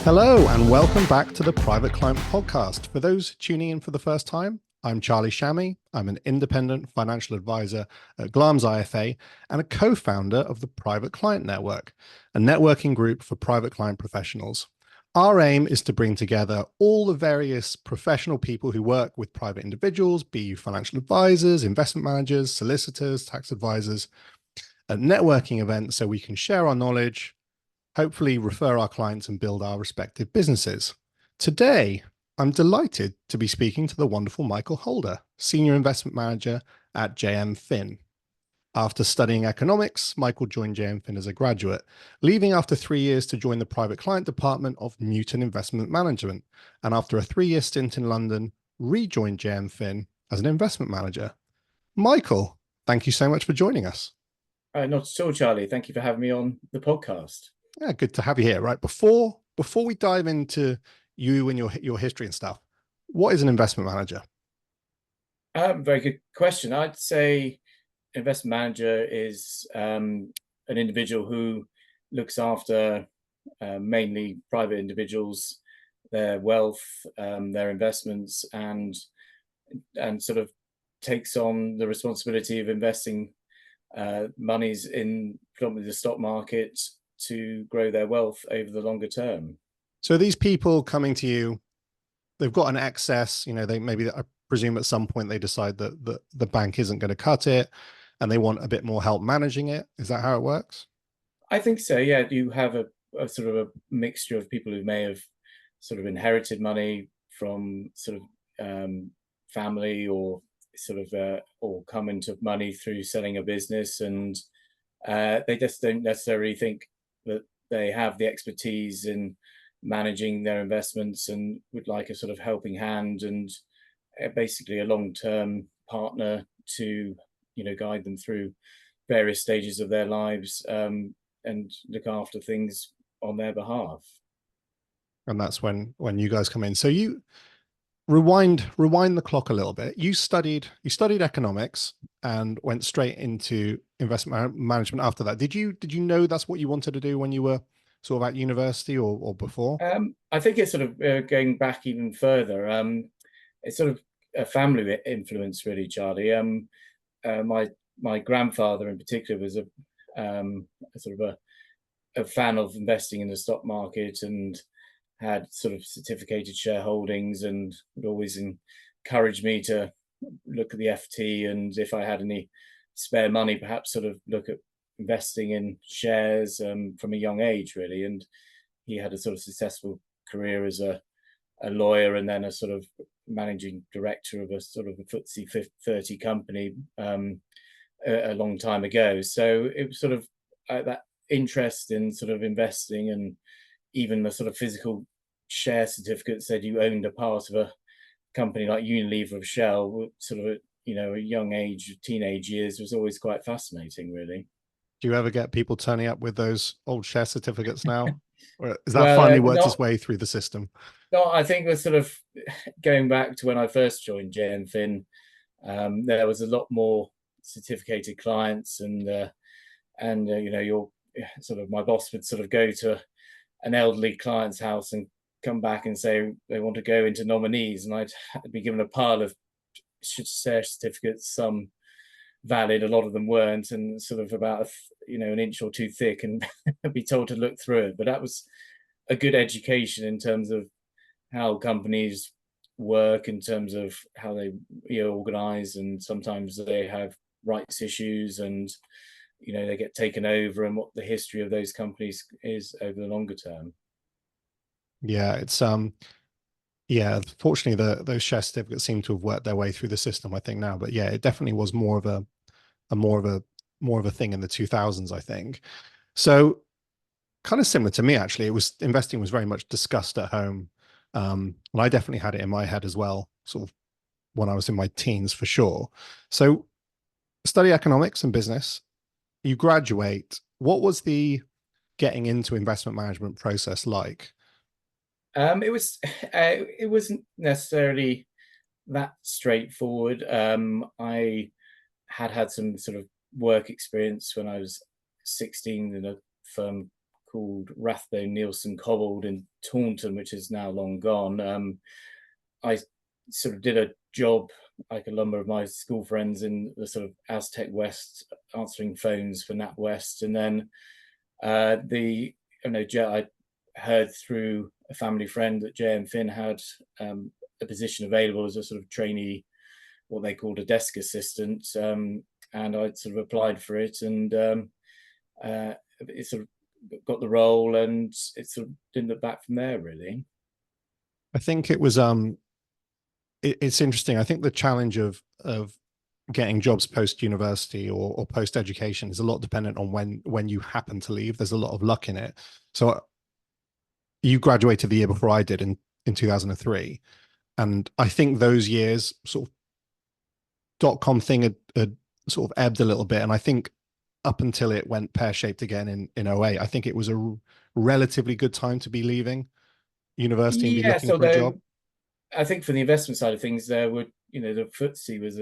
Hello, and welcome back to the Private Client Podcast. For those tuning in for the first time, I'm Charlie Chami. I'm an independent financial advisor at Glams IFA and a co-founder of the Private Client Network, a networking group for private client professionals. Our aim is to bring together all the various professional people who work with private individuals, be you financial advisors, investment managers, solicitors, tax advisors, at networking events so we can share our knowledge, hopefully refer our clients and build our respective businesses. Today, I'm delighted to be speaking to the wonderful Michael Holder, Senior Investment Manager at JM Fin. After studying economics, Michael joined JM Fin as a graduate, leaving after 3 years to join the private client department of Newton Investment Management, and after a 3-year stint in London, rejoined JM Fin as an investment manager. Michael, thank you so much for joining us. Not at all, Charlie. Thank you for having me on the podcast. Yeah, good to have you here. Right, before we dive into you and your history and stuff, what is an investment manager? Very good question. I'd say investment manager is an individual who looks after mainly private individuals, their wealth, their investments, and sort of takes on the responsibility of investing monies in predominantly the stock market to grow their wealth over the longer term. So these people coming to you, they've got an excess, they maybe, I presume at some point they decide that the bank isn't going to cut it and they want a bit more help managing it. Is that how it works? I think so, yeah. You have a sort of a mixture of people who may have sort of inherited money from sort of family or sort of or come into money through selling a business, and they just don't necessarily think that they have the expertise in managing their investments and would like a sort of helping hand and basically a long-term partner to guide them through various stages of their lives and look after things on their behalf. And that's when you guys come in. So you rewind the clock a little bit. You studied economics and went straight into investment management after that. Did you know that's what you wanted to do when you were sort of at university or before? I think it's sort of going back even further. It's sort of a family influence, really, Charlie. My grandfather in particular was a sort of a fan of investing in the stock market and had sort of certificated shareholdings and would always encourage me to look at the FT, and if I had any spare money, perhaps sort of look at investing in shares from a young age, really. And he had a sort of successful career as a lawyer and then a sort of managing director of a sort of a FTSE 30 company a long time ago. So it was sort of that interest in sort of investing, and even the sort of physical share certificate said you owned a part of a company like Unilever of Shell, sort of at a young age, teenage years, was always quite fascinating, really. Do you ever get people turning up with those old share certificates now? Or is that finally worked its way through the system? No, I think we're sort of going back to when I first joined JM Fin. There was a lot more certificated clients, and your sort of my boss would sort of go to an elderly client's house and come back and say they want to go into nominees, and I'd be given a pile of share certificates, some valid, a lot of them weren't, and sort of about an inch or two thick, and be told to look through it. But that was a good education in terms of how companies work, in terms of how they organize, and sometimes they have rights issues, and they get taken over, and what the history of those companies is over the longer term. Yeah, it's fortunately those share certificates seem to have worked their way through the system, I think, now. But yeah, it definitely was more of a thing in the 2000s, I think. So kind of similar to me, actually. Investing was very much discussed at home. And I definitely had it in my head as well, sort of when I was in my teens, for sure. So study economics and business, you graduate. What was the getting into investment management process like? It wasn't necessarily that straightforward. I had some sort of work experience when I was 16 in a firm called Rathbone Nielsen Cobbold in Taunton, which is now long gone. I sort of did a job like a number of my school friends in the sort of Aztec West, answering phones for NatWest, and then I heard through a family friend that JM Finn had a position available as a sort of trainee, what they called a desk assistant, and I sort of applied for it, and it sort of got the role, and it sort of didn't look back from there, really. I think it was it's interesting. I think the challenge of getting jobs post university or post education is a lot dependent on when you happen to leave. There's a lot of luck in it. So you graduated the year before I did in 2003, and I think those years sort of .com thing had sort of ebbed a little bit, and I think up until it went pear-shaped again in 08, I think it was a relatively good time to be leaving university and be Yes, looking for a job. I think for the investment side of things, there would, the FTSE was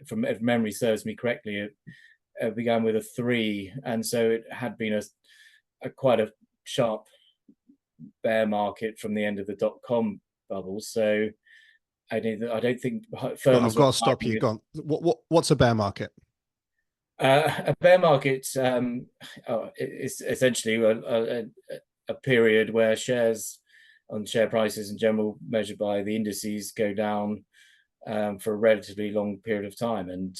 from, if memory serves me correctly, it began with a 3, and so it had been a quite a sharp bear market from the end of the .com bubble. So I don't think firms. I've got to stop you. Go on. What's a bear market? A bear market is essentially a period where shares on share prices in general, measured by the indices, go down for a relatively long period of time. And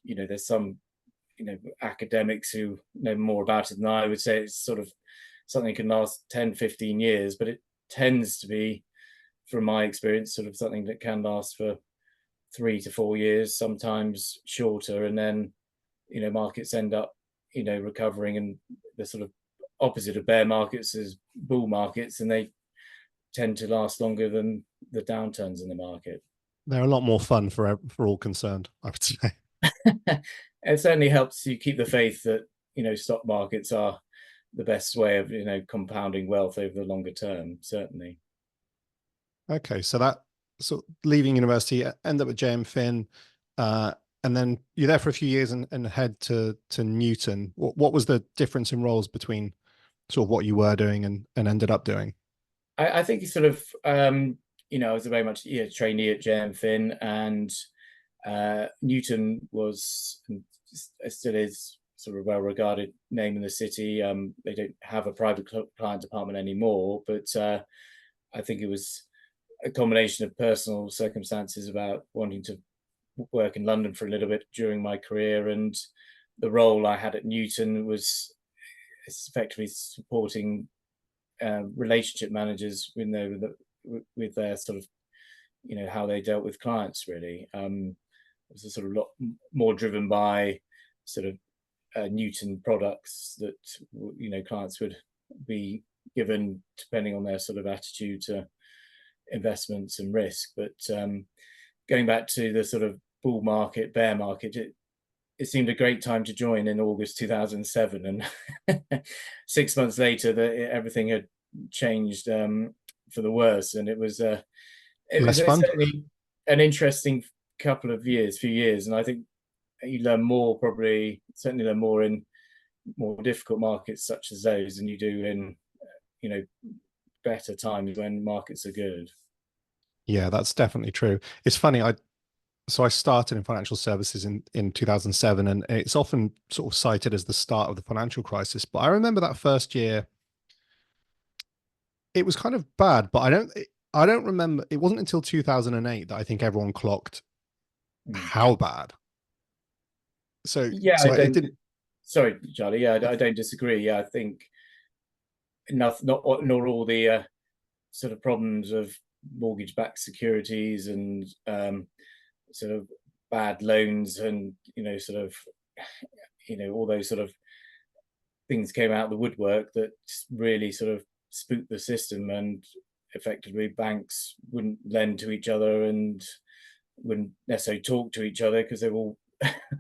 there's some academics who know more about it than I would say. It's sort of something that can last 10, 15 years, but it tends to be, from my experience, sort of something that can last for 3 to 4 years, sometimes shorter, and then markets end up recovering, and the sort of opposite of bear markets is bull markets, and they tend to last longer than the downturns in the market. They're a lot more fun for all concerned, I would say. It certainly helps you keep the faith that stock markets are the best way of compounding wealth over the longer term, certainly. Okay, so leaving university, end up at JM Finn, and then you're there for a few years and head to Newton. What was the difference in roles between sort of what you were doing and ended up doing? I think it's sort of I was very much a trainee at JM Finn, and Newton was, still is, sort of well-regarded name in the city. They don't have a private client department anymore, but I think it was a combination of personal circumstances about wanting to work in London for a little bit during my career, and the role I had at Newton was effectively supporting relationship managers with their sort of how they dealt with clients, really. It was a sort of lot more driven by sort of Newton products that clients would be given depending on their sort of attitude to investments and risk. But going back to the sort of bull market, bear market, it seemed a great time to join in August 2007, and 6 months later, everything had changed for the worse, and it was certainly an interesting few years, and I think you learn more, certainly learn more in more difficult markets such as those than you do in better times when markets are good. Yeah, that's definitely true. It's funny. I started in financial services in 2007, and it's often sort of cited as the start of the financial crisis. But I remember that first year, it was kind of bad, but I don't remember. It wasn't until 2008 that I think everyone clocked how bad. So yeah, so it didn't. Sorry, Charlie. Yeah, I don't disagree. Yeah, I think not all the sort of problems of mortgage-backed securities and sort of bad loans and sort of all those sort of things came out of the woodwork that really sort of spooked the system, and effectively banks wouldn't lend to each other and wouldn't necessarily talk to each other because they were all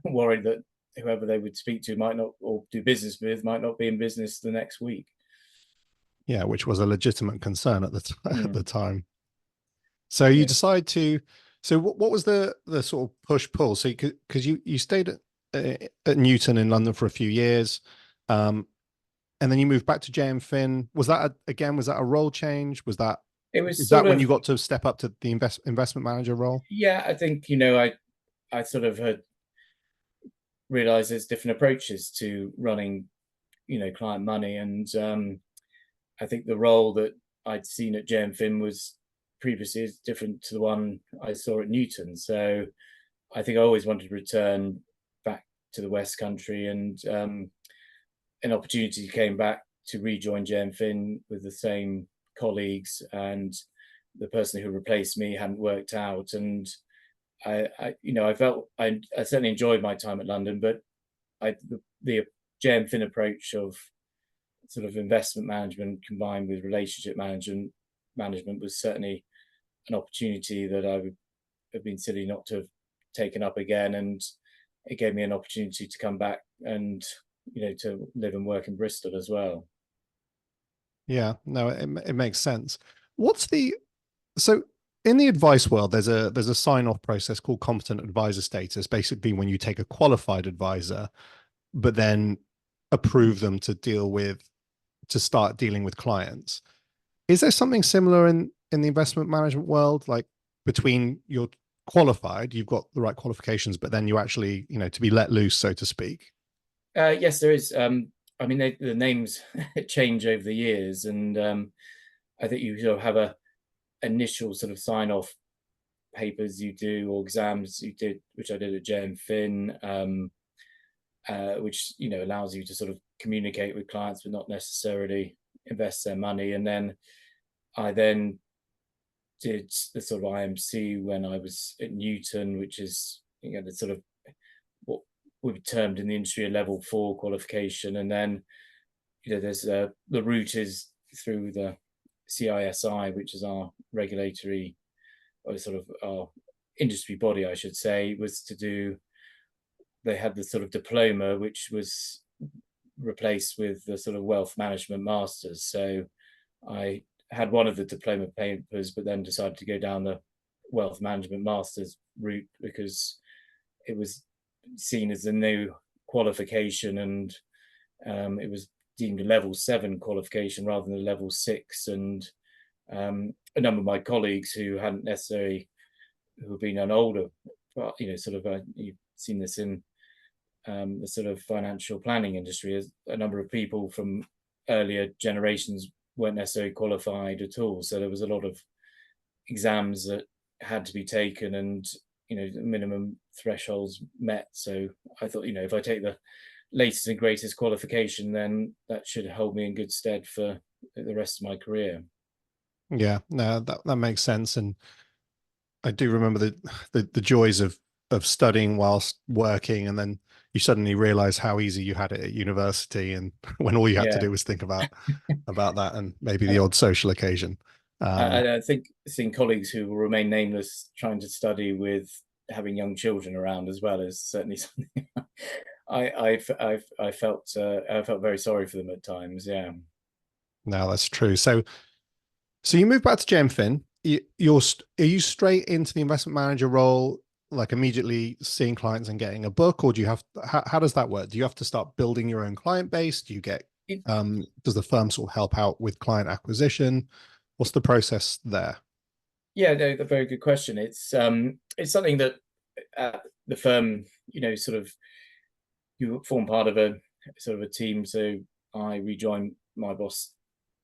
worried that whoever they would speak to might not, or do business with, might not be in business the next week. Yeah, which was a legitimate concern at the time. So you decide to. So what was the sort of push pull? So because you stayed at Newton in London for a few years, And then you moved back to JM Fin. Was that again? Was that a role change? Was that It was is that sort when of, you got to step up to the investment manager role? yeah, I think, I sort of had realized there's different approaches to running, client money. And I think the role that I'd seen at JM Fin was previously is different to the one I saw at Newton. So I think I always wanted to return back to the West Country, and an opportunity came back to rejoin JM Fin with the same colleagues, and the person who replaced me hadn't worked out. And I felt I certainly enjoyed my time at London, but the JM Fin approach of sort of investment management combined with relationship management was certainly an opportunity that I would have been silly not to have taken up again. And it gave me an opportunity to come back and, to live and work in Bristol as well. Yeah, no, it makes sense. What's the so in the advice world, there's a sign-off process called competent advisor status, basically when you take a qualified advisor, but then approve them to start dealing with clients. Is there something similar in the investment management world, like between you're qualified, you've got the right qualifications, but then you actually, to be let loose, so to speak? Yes, there is. I mean, the names change over the years, and I think you sort of have a initial sort of sign off papers you do, or exams you did, which I did at JM Fin, which allows you to sort of communicate with clients, but not necessarily invest their money. And then I did the sort of IMC when I was at Newton, which is the sort of what would be termed in the industry a level 4 qualification. And then there's the route is through the CISI, which is our regulatory, or sort of our industry body, I should say, was to do. They had the sort of diploma, which was replaced with the sort of wealth management masters. So I had one of the diploma papers, but then decided to go down the wealth management masters route because it was seen as a new qualification, and it was deemed a level 7 qualification rather than a level 6. And a number of my colleagues who hadn't necessarily, who have been an older, but sort of you've seen this in the sort of financial planning industry, as a number of people from earlier generations weren't necessarily qualified at all. So there was a lot of exams that had to be taken, and minimum thresholds met. So I thought, if I take the latest and greatest qualification, then that should hold me in good stead for the rest of my career. Yeah, no, that makes sense. And I do remember the joys of studying whilst working, and then you suddenly realize how easy you had it at university, and when all you had to Yeah. do was think about that and maybe the And odd social occasion. I think seeing colleagues who will remain nameless trying to study with having young children around as well is certainly something I felt very sorry for them at times. Yeah. No, that's true. So you move back to JMFin. Are you straight into the investment manager role, like immediately seeing clients and getting a book, or do you have how does that work? Do you have to start building your own client base? Do you get It, does the firm sort of help out with client acquisition? What's the process there? yeah, no, a very good question. It's something that the firm, sort of you form part of a sort of a team. So I rejoined my boss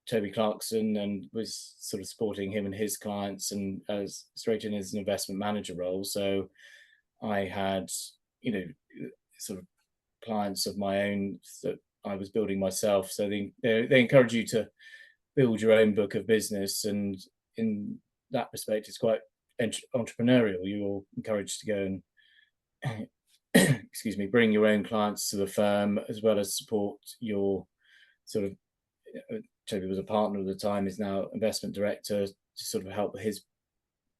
Toby Clarkson and was sort of supporting him and his clients, and as straight in as an investment manager role. So I had, sort of clients of my own that I was building myself. So they encourage you to build your own book of business, and in that respect, it's quite entrepreneurial. You're encouraged to go and excuse me, bring your own clients to the firm, as well as support your sort of Toby was a partner at the time, is now investment director, to sort of help his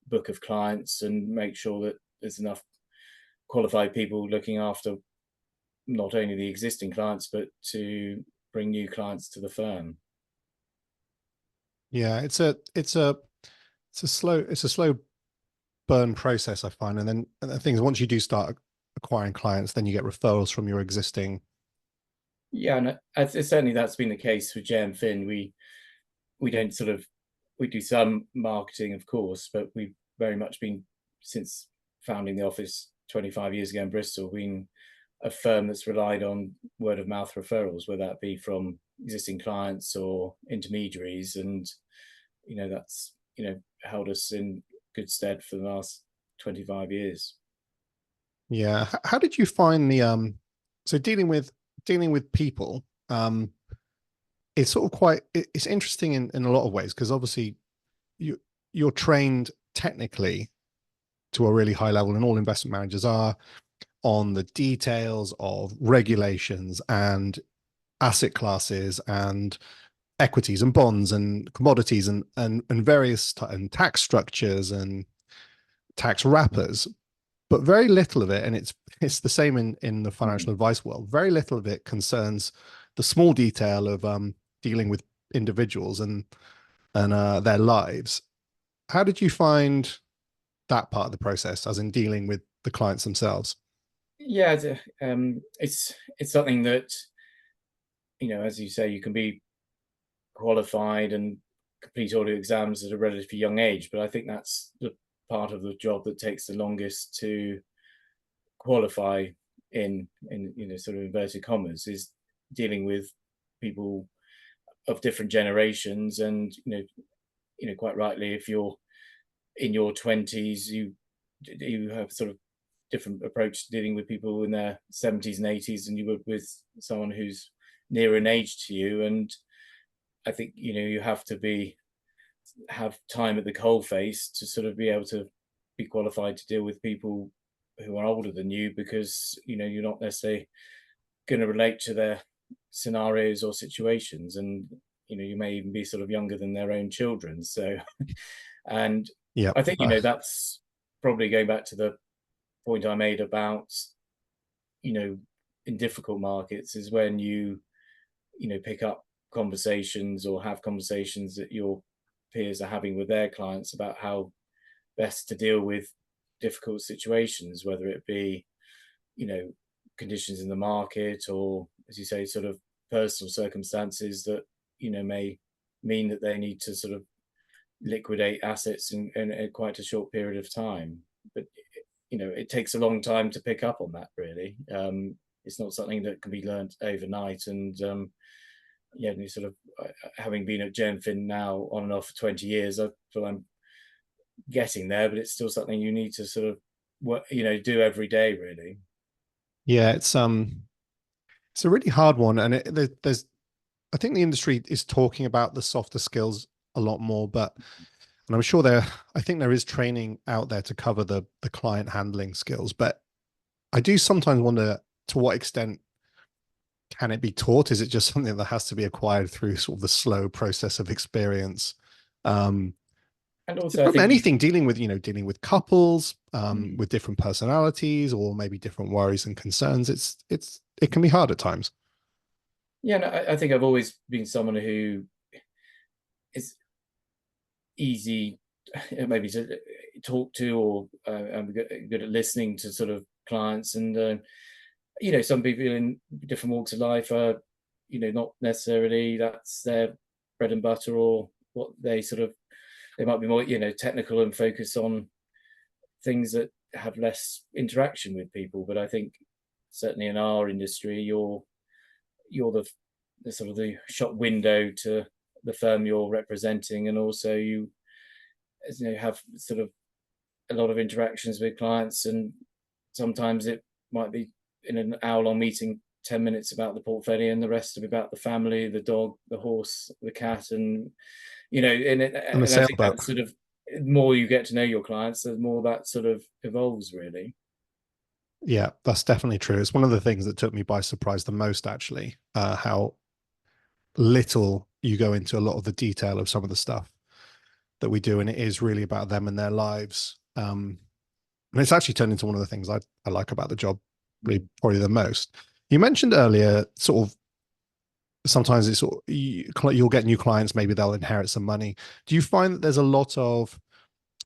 book of clients and make sure that there's enough qualified people looking after not only the existing clients, but to bring new clients to the firm. Yeah, it's a slow burn process, I find. And the things once you do start acquiring clients, then you get referrals from your existing Yeah, and certainly that's been the case with JM Fin. We don't sort of we do some marketing, of course, but we've very much been, since founding the office 25 years ago in Bristol, been a firm that's relied on word of mouth referrals, whether that be from existing clients or intermediaries, and that's held us in good stead for the last 25 years. Yeah. How did you find the so dealing with people, it's sort of it's interesting in a lot of ways, because obviously you you're trained technically to a really high level, and all investment managers are, on the details of regulations and asset classes and equities and bonds and commodities and various and tax structures and tax wrappers, but very little of it, and it's the same in the financial advice world. Very little of it concerns the small detail of dealing with individuals and their lives. How did you find that part of the process, as in dealing with the clients themselves? Yeah, it's something that, as you say, you can be qualified and complete all your exams at a relatively young age, but I think that's the part of the job that takes the longest to qualify in sort of inverted commas, is dealing with people of different generations. And quite rightly, if you're in your 20s, you have sort of different approach to dealing with people in their 70s and 80s than you would with someone who's nearer in age to you. And I think you have to have time at the coalface to sort of be able to be qualified to deal with people who are older than you, because you're not necessarily going to relate to their scenarios or situations, and you may even be sort of younger than their own children. So, and Yeah. I think that's probably going back to the point I made about in difficult markets, is when you pick up conversations or have conversations that your peers are having with their clients about how best to deal with difficult situations, whether it be you know conditions in the market, or, as you say, sort of personal circumstances that may mean that they need to sort of liquidate assets in quite a short period of time. But it takes a long time to pick up on that, really. It's not something that can be learned overnight. And yeah, sort of having been at GenFin now on and off for 20 years, I feel I'm getting there, but it's still something you need to sort of do every day, really. Yeah, it's a really hard one, and there's I think the industry is talking about the softer skills a lot more, but and I'm sure I think there is training out there to cover the client handling skills, but I do sometimes wonder, to what extent can it be taught? Is it just something that has to be acquired through sort of the slow process of experience? Um, And also, I from think anything dealing with, dealing with couples, mm, with different personalities or maybe different worries and concerns, it can be hard at times. yeah, no, I think I've always been someone who is easy maybe to talk to, or I'm good at listening to sort of clients. And some people in different walks of life are not necessarily that's their bread and butter, or what they might be more technical and focus on things that have less interaction with people. But I think certainly in our industry, you're the sort of the shop window to the firm you're representing, and also you have sort of a lot of interactions with clients. And sometimes it might be in an hour-long meeting, 10 minutes about the portfolio, and the rest of it about the family, the dog, the horse, the cat. And And the and I think sailboat. that sort of, more you get to know your clients, the more that sort of evolves, really. Yeah, that's definitely true. It's one of the things that took me by surprise the most, actually, how little you go into a lot of the detail of some of the stuff that we do, and it is really about them and their lives. And it's actually turned into one of the things I like about the job, really, probably the most. You mentioned earlier, sort of sometimes it's sort of, you'll get new clients, maybe they'll inherit some money. Do you find that there's a lot of,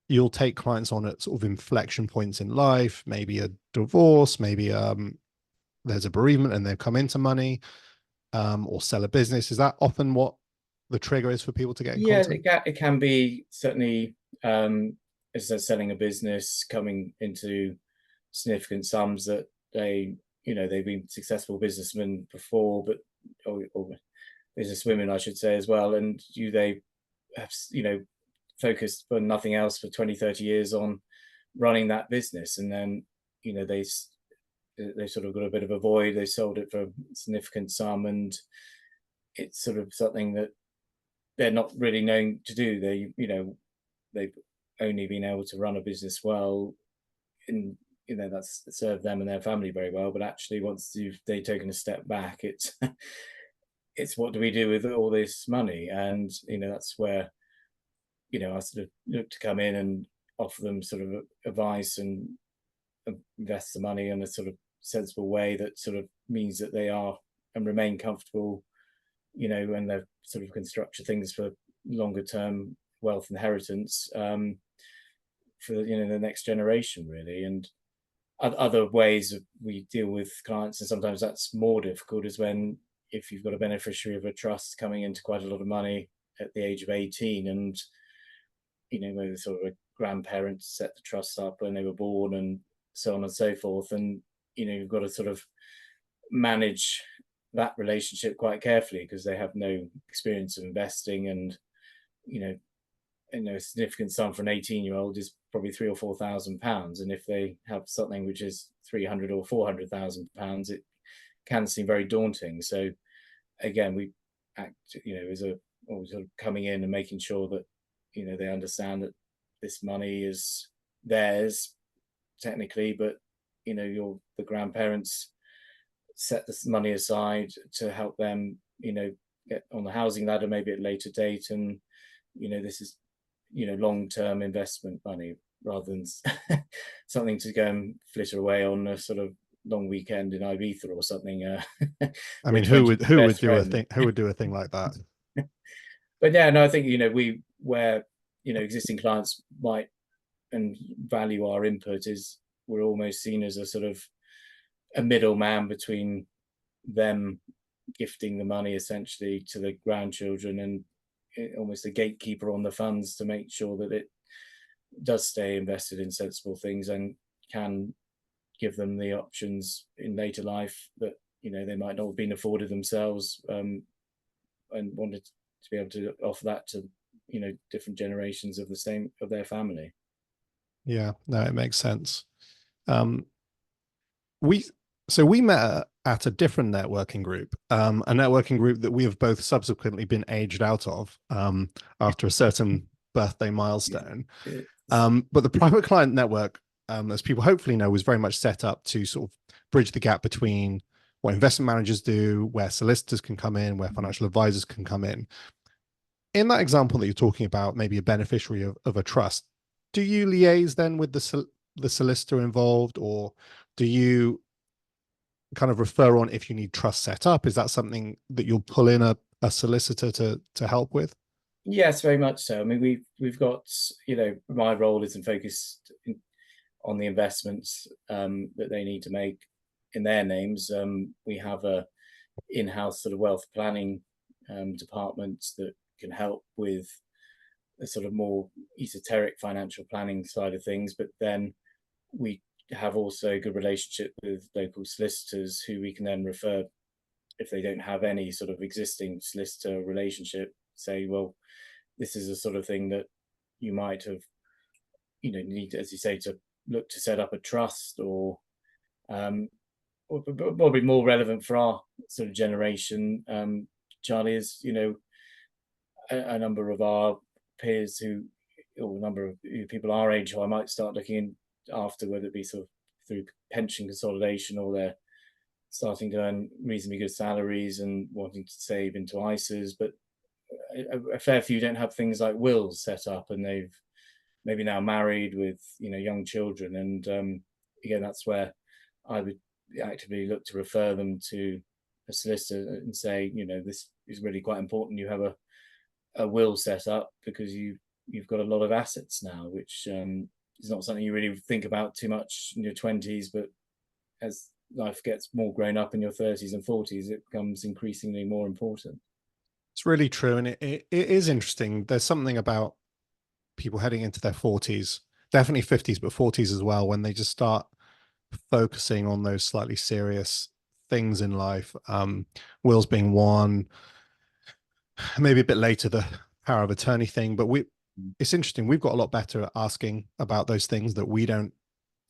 you'll take clients on at sort of inflection points in life, maybe a divorce, maybe there's a bereavement and they've come into money? or sell a business? Is that often what the trigger is for people to get in Yeah, contact? it can be certainly, as they're selling a business, coming into significant sums that they've been successful businessmen before, but or businesswomen, I should say, as well, and they have focused for nothing else for 20, 30 years on running that business, and then they sort of got a bit of a void. They sold it for a significant sum, and it's sort of something that they're not really known to do. They've only been able to run a business well, and that's served them and their family very well. But actually, once they've taken a step back, it's it's what do we do with all this money? And that's where I sort of look to come in and offer them sort of advice and invest the money in a sort of sensible way that sort of means that they are and remain comfortable, and they sort of can structure things for longer term wealth inheritance, for the next generation, really. And other ways that we deal with clients, and sometimes that's more difficult, is when if you've got a beneficiary of a trust coming into quite a lot of money at the age of 18, and maybe sort of a grandparents set the trust up when they were born, and so on and so forth, and you've got to sort of manage that relationship quite carefully, because they have no experience of investing, and you know a significant sum for an 18-year-old is probably £3,000 or £4,000, and if they have something which is 300 or £400,000, it can seem very daunting. So again, we act as a always sort of coming in and making sure that they understand that this money is theirs technically, but the grandparents set this money aside to help them get on the housing ladder maybe at a later date, and this is long-term investment money, rather than something to go and flitter away on a sort of long weekend in Ibiza or something. I mean, With who would best do a friend. thing? Who would do a thing like that? But yeah, no, I think we where existing clients might and value our input is we're almost seen as a sort of a middleman between them gifting the money essentially to the grandchildren, and almost a gatekeeper on the funds to make sure that it does stay invested in sensible things and can give them the options in later life that they might not have been afforded themselves, and wanted to be able to offer that to different generations of their family. Yeah, no, it makes sense. Um, we we met at a different networking group, a networking group that we have both subsequently been aged out of after a certain birthday milestone. But the private client network, as people hopefully know, was very much set up to sort of bridge the gap between what investment managers do, where solicitors can come in, where financial advisors can come in. In that example that you're talking about, maybe a beneficiary of a trust, do you liaise then with the solicitor involved, or do you kind of refer on if you need trust set up? Is that something that you'll pull in a solicitor to help with? Yes, very much so. I mean, we've got my role isn't focused on the investments that they need to make in their names. We have a in-house sort of wealth planning department that can help with the sort of more esoteric financial planning side of things. But then we have also a good relationship with local solicitors who we can then refer, if they don't have any sort of existing solicitor relationship, say, well, this is a sort of thing that you might have, need, as you say, to look to set up a trust, or probably more relevant for our sort of generation, Charlie, is a number of our peers or a number of people our age who I might start looking after, whether it be sort of through pension consolidation, or they're starting to earn reasonably good salaries and wanting to save into ISAs, but a fair few don't have things like wills set up, and they've maybe now married with young children, and again, that's where I would actively look to refer them to a solicitor and say, this is really quite important. You have a will set up because you've got a lot of assets now, which is not something you really think about too much in your 20s, but as life gets more grown up in your 30s and 40s, it becomes increasingly more important. It's really true. And it is interesting. There's something about people heading into their 40s, definitely 50s, but 40s as well, when they just start focusing on those slightly serious things in life. Wills being one, maybe a bit later, the power of attorney thing. But it's interesting. We've got a lot better at asking about those things that we don't,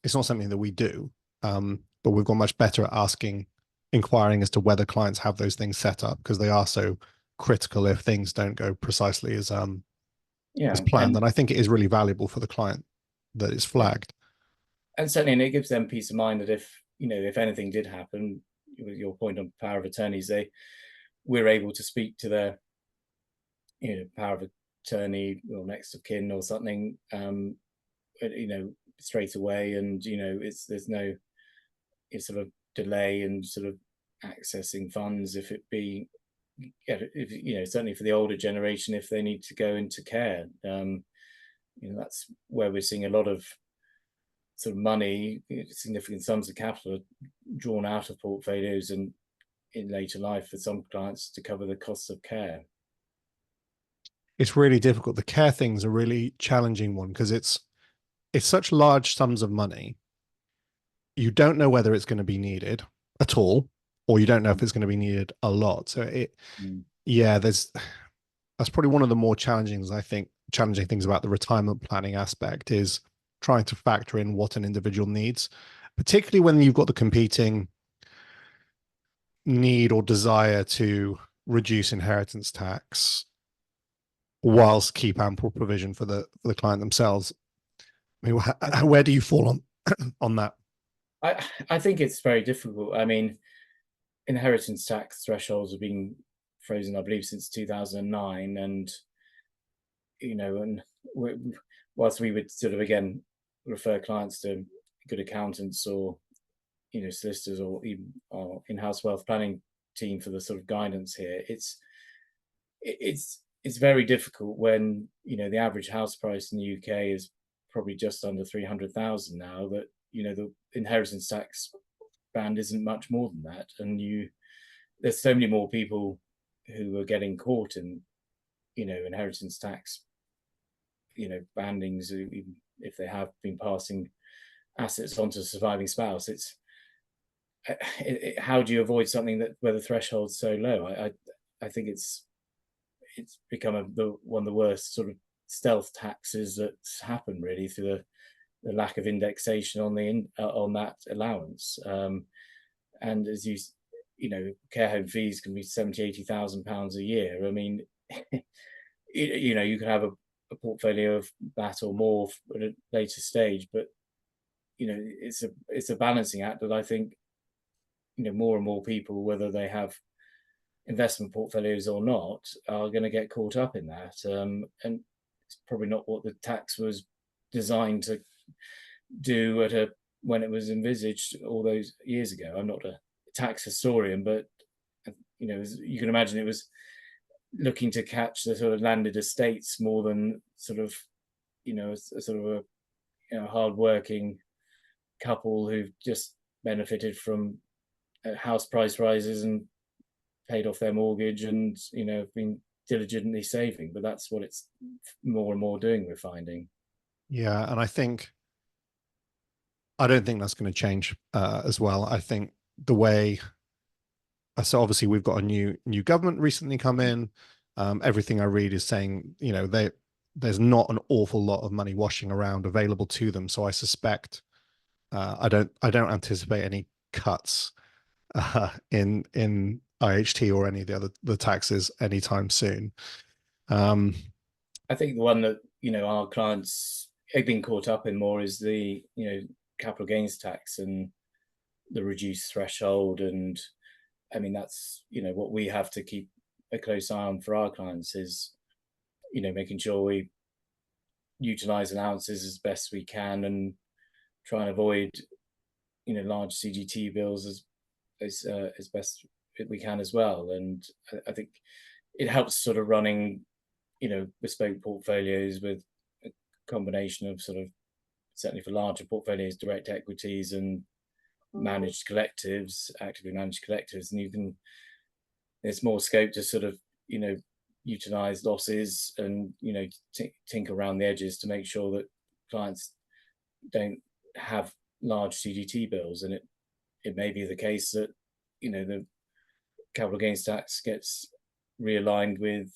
it's not something that we do. But we've got much better at inquiring as to whether clients have those things set up, because they are so critical if things don't go precisely as planned. And I think it is really valuable for the client that it's flagged. And certainly, and it gives them peace of mind that if anything did happen, with your point on power of attorneys, we're able to speak to their power of attorney or next of kin or something, straight away, and there's no sort of delay in sort of accessing funds if it be, certainly for the older generation, if they need to go into care. That's where we're seeing a lot of sort of money, significant sums of capital drawn out of portfolios and in later life for some clients to cover the costs of care. It's really difficult. The care thing's a really challenging one, because it's such large sums of money. You don't know whether it's going to be needed at all, or you don't know if it's going to be needed a lot. So that's probably one of the more challenging things about the retirement planning aspect, is trying to factor in what an individual needs, particularly when you've got the competing need or desire to reduce inheritance tax whilst keep ample provision for the client themselves. I mean, where do you fall on that? I think it's very difficult. I mean, inheritance tax thresholds have been frozen, I believe, since 2009, and whilst we would sort of again refer clients to good accountants or solicitors or even our in-house wealth planning team for the sort of guidance here, it's very difficult when the average house price in the UK is probably just under 300,000 now, that the inheritance tax band isn't much more than that, and there's so many more people who are getting caught in inheritance tax bandings, even if they have been passing assets onto a surviving spouse. How do you avoid something where the threshold's so low? I think it's become one of the worst sort of stealth taxes that's happened, really, through the lack of indexation on that allowance. And as care home fees can be 70,000-80,000 pounds a year. I mean, you can have a portfolio of that or more at a later stage, but it's a balancing act that I think more and more people, whether they have investment portfolios or not, are going to get caught up in that, and it's probably not what the tax was designed to do when it was envisaged all those years ago. I'm not a tax historian, but you can imagine it was looking to catch the sort of landed estates more than sort of a hard-working couple who've just benefited from house price rises and paid off their mortgage and been diligently saving. But that's what it's more and more doing, we're finding. Yeah, and I don't think that's going to change as well. I think so obviously we've got a new government recently come in. Everything I read is saying there's not an awful lot of money washing around available to them. So I suspect I don't anticipate any cuts in IHT or any of the taxes anytime soon. I think the one that our clients have been caught up in more is the capital gains tax and the reduced threshold. And I mean, that's what we have to keep a close eye on for our clients is making sure we utilize allowances as best we can and try and avoid large CGT bills as best we can as well. And I think it helps sort of running bespoke portfolios with a combination of sort of, certainly for larger portfolios, direct equities and managed collectives, actively managed collectives, and there's more scope to sort of, utilize losses and, tinker around the edges to make sure that clients don't have large CGT bills. And it may be the case that, the capital gains tax gets realigned with,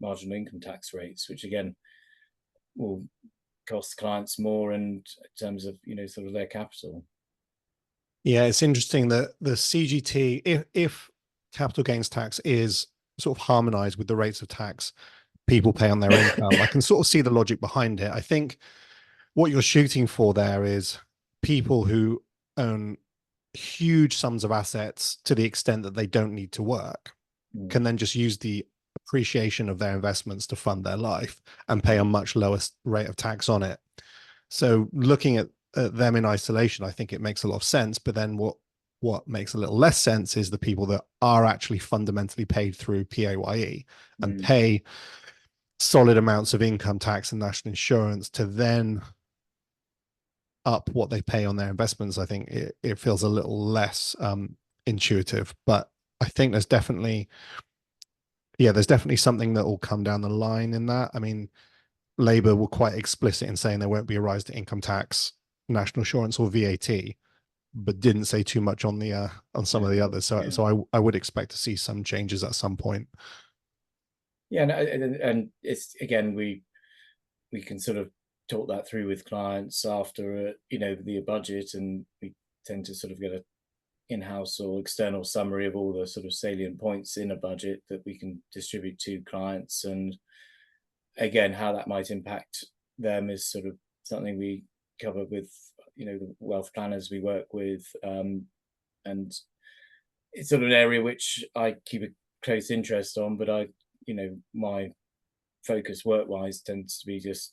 marginal income tax rates, which again will cost clients more in terms of, sort of their capital. Yeah, it's interesting that the CGT, if capital gains tax is sort of harmonized with the rates of tax people pay on their income, I can sort of see the logic behind it. I think what you're shooting for there is people who own huge sums of assets to the extent that they don't need to work can then just use the appreciation of their investments to fund their life and pay a much lower rate of tax on it. So looking at them in isolation, I think it makes a lot of sense. But then what makes a little less sense is the people that are actually fundamentally paid through PAYE and pay solid amounts of income tax and national insurance to then up what they pay on their investments. I think it feels a little less intuitive, but I think there's definitely something that will come down the line in that. I mean, Labour were quite explicit in saying there won't be a rise to income tax, national insurance, or VAT, but didn't say too much on the on some of the others. So I would expect to see some changes at some point. Yeah, and it's again we can sort of talk that through with clients after the budget, and we tend to sort of get a in-house or external summary of all the sort of salient points in a budget that we can distribute to clients. And again, how that might impact them is sort of something we cover with the wealth planners we work with, and it's sort of an area which I keep a close interest on, but my focus work-wise tends to be just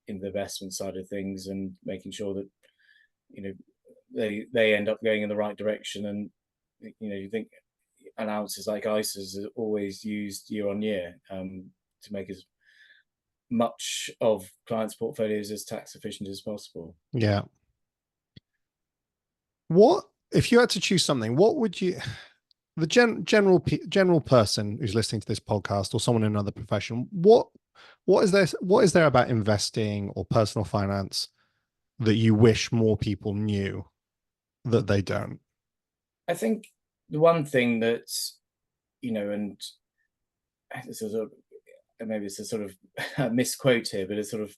in the investment side of things and making sure that they end up going in the right direction. And you think allowances like ISAs are always used year on year to make as much of clients' portfolios as tax efficient as possible. Yeah. What if you had to choose something? What would you, the general person who's listening to this podcast, or someone in another profession, what is there about investing or personal finance that you wish more people knew that they don't? I think the one thing that, and this is maybe it's a sort of misquote here, but it's sort of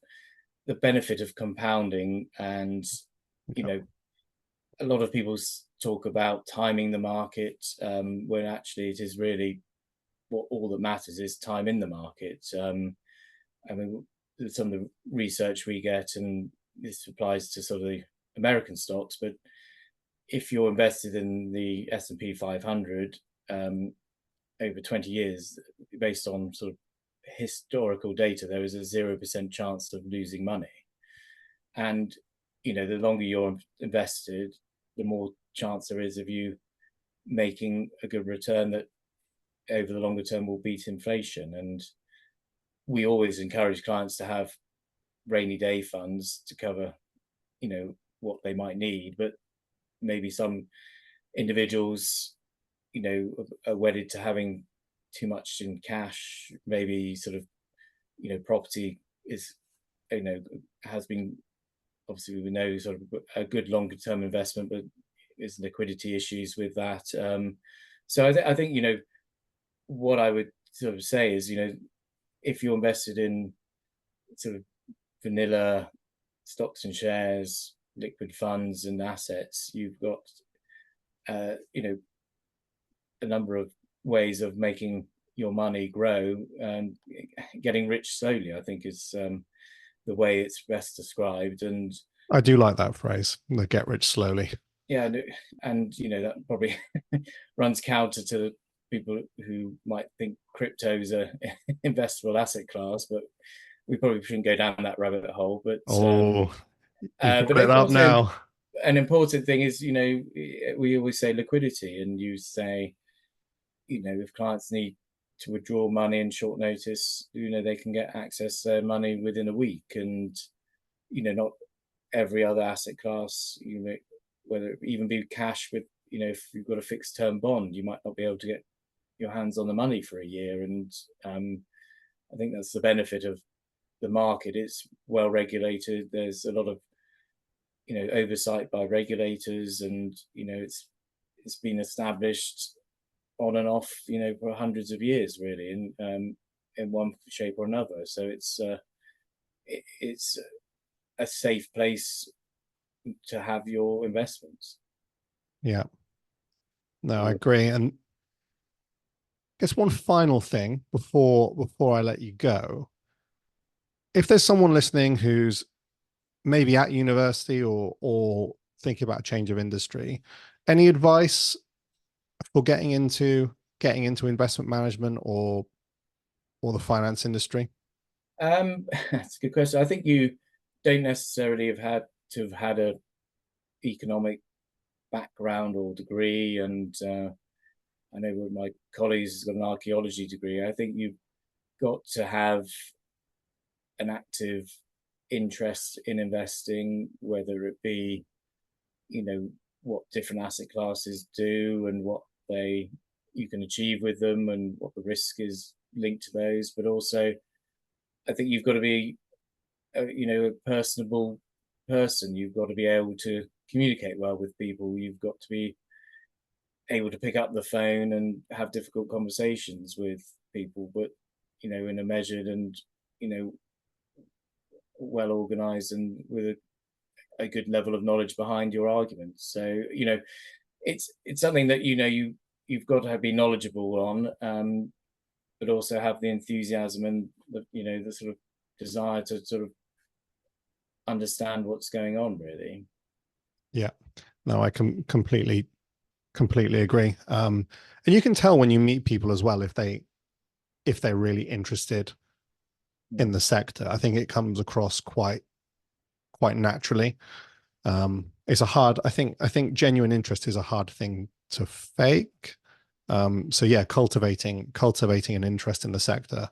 the benefit of compounding. And a lot of people talk about timing the market, when actually it is really what all that matters is time in the market. I mean, some of the research we get, and this applies to sort of the American stocks, but if you're invested in the S&P 500 over 20 years, based on sort of historical data, there is a 0% chance of losing money. And, the longer you're invested, the more chance there is of you making a good return that over the longer term will beat inflation. And we always encourage clients to have rainy day funds to cover, what they might need. But maybe some individuals, are wedded to having too much in cash. Maybe sort of, property is, has been, obviously we know, sort of a good longer term investment, but there's liquidity issues with that. So I think, what I would sort of say is, if you're invested in sort of vanilla stocks and shares, liquid funds and assets, you've got, a number of ways of making your money grow, and getting rich slowly, I think, is the way it's best described. And I do like that phrase, the get rich slowly. Yeah, and that probably runs counter to people who might think crypto is a investable asset class, but we probably shouldn't go down that rabbit hole. But you brought but it up now. An important thing is, we always say liquidity, and you say, if clients need to withdraw money in short notice, they can get access to their money within a week. And not every other asset class whether it even be cash with, if you've got a fixed term bond, you might not be able to get your hands on the money for a year. And I think that's the benefit of the market. It's well regulated. There's a lot of oversight by regulators, and it's been established on and off for hundreds of years, really, in one shape or another. So it's a safe place to have your investments. Yeah. No, I agree. And I guess one final thing before I let you go, if there's someone listening who's maybe at university or thinking about a change of industry, any advice for getting into investment management or the finance industry? That's a good question. I think you don't necessarily have had a economic background or degree, and I know one of my colleagues has got an archaeology degree. I think you've got to have an active interest in investing, whether it be, what different asset classes do and what you can achieve with them and what the risk is linked to those. But also, I think you've got to be, a personable person. You've got to be able to communicate well with people. You've got to be able to pick up the phone and have difficult conversations with people, but in a measured and well organized and with a good level of knowledge behind your arguments. So it's something that you've got to be knowledgeable on, but also have the enthusiasm and the sort of desire to sort of understand what's going on, really. Yeah. No, I can completely agree. And you can tell when you meet people as well if they're really interested in the sector. I think it comes across quite naturally. It's I think genuine interest is a hard thing to fake. So yeah, cultivating an interest in the sector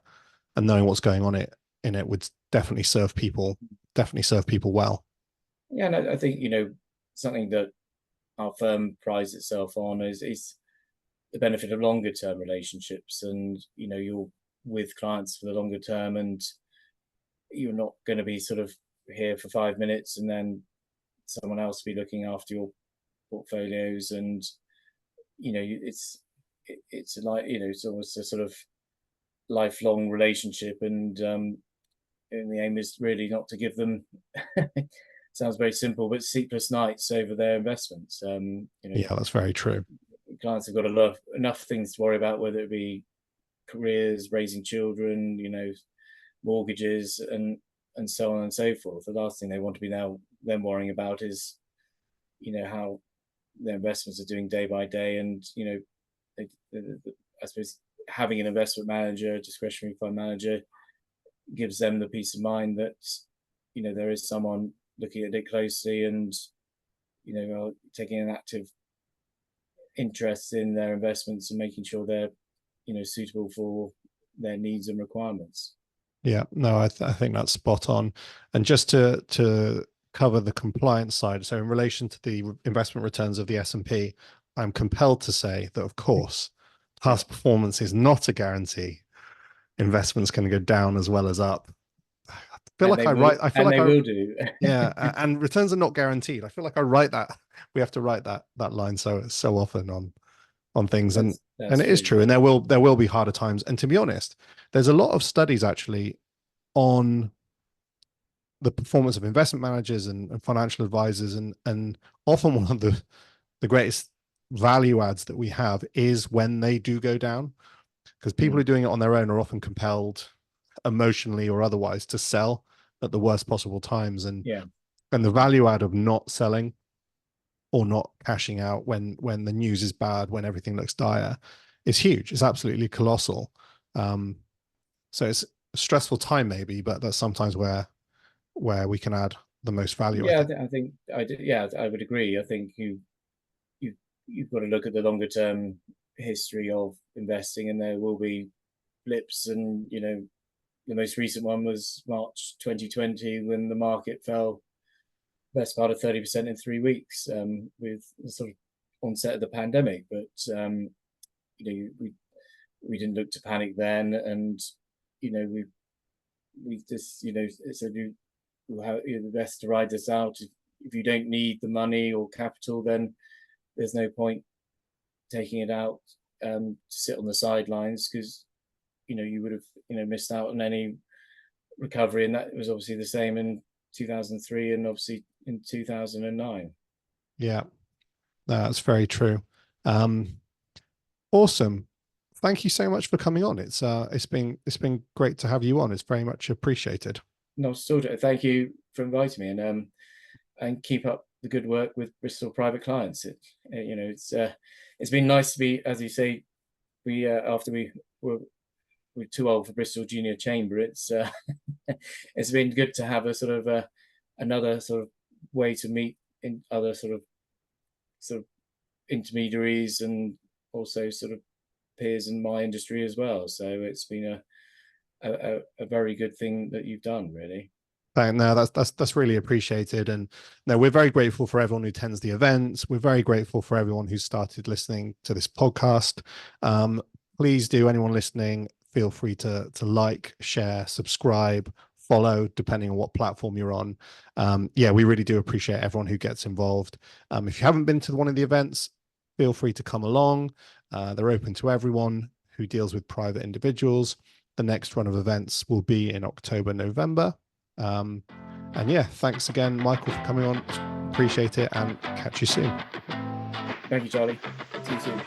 and knowing what's going on in it would definitely serve people well. Yeah, and I think something that our firm prides itself on is the benefit of longer term relationships, and you're with clients for the longer term, and you're not going to be sort of here for 5 minutes and then someone else be looking after your portfolios. And it's like it's almost a sort of lifelong relationship, and the aim is really not to give them sounds very simple, but sleepless nights over their investments. Yeah, that's very true. Clients have got enough things to worry about, whether it be careers, raising children, mortgages, and so on and so forth. The last thing they want to be them worrying about is how their investments are doing day by day. And I suppose having an investment manager, discretionary fund manager, gives them the peace of mind that there is someone looking at it closely and taking an active interest in their investments and making sure they're suitable for their needs and requirements. Yeah, no, I think that's spot on. And just to cover the compliance side, so in relation to the investment returns of the S&P, I'm compelled to say that, of course, past performance is not a guarantee. Investments can go down as well as up. I feel like I write. I feel like they will do. Yeah, and returns are not guaranteed. I feel like I write that. We have to write that line so often on things, and it is true. And there will be harder times. And to be honest, there's a lot of studies actually on the performance of investment managers and financial advisors, and often one of the greatest value adds that we have is when they do go down, because people who are doing it on their own are often compelled emotionally or otherwise to sell at the worst possible times, and the value add of not selling or not cashing out when the news is bad, when everything looks dire, is huge. It's absolutely colossal. So it's a stressful time maybe, but that's sometimes where we can add the most value. Yeah, I would agree. I think you've got to look at the longer term history of investing, and there will be blips. And the most recent one was March 2020, when the market fell best part of 30% in 3 weeks, with the sort of onset of the pandemic. But we didn't look to panic then, and we just said we'll have the best to ride this out. If you don't need the money or capital, then there's no point taking it out to sit on the sidelines, because you would have missed out on any recovery. And that was obviously the same in 2003 and obviously in 2009. Yeah, that's very true. Awesome. Thank you so much for coming on. It's been great to have you on. It's very much appreciated. No, still, thank you for inviting me, and keep up the good work with Bristol Private Clients. It's been nice to be, as you say, after we're too old for Bristol Junior Chamber. It's been good to have a sort of another sort of way to meet in other sort of intermediaries, and also sort of peers in my industry as well. So it's been a very good thing that you've done, really. No, that's really appreciated. And no, we're very grateful for everyone who attends the events. We're very grateful for everyone who started listening to this podcast. Please do, anyone listening, feel free to like, share, subscribe, follow, depending on what platform you're on. We really do appreciate everyone who gets involved. If you haven't been to one of the events, feel free to come along. They're open to everyone who deals with private individuals. The next run of events will be in October, November. Thanks again, Michael, for coming on. Appreciate it, and catch you soon. Thank you, Charlie. See you soon.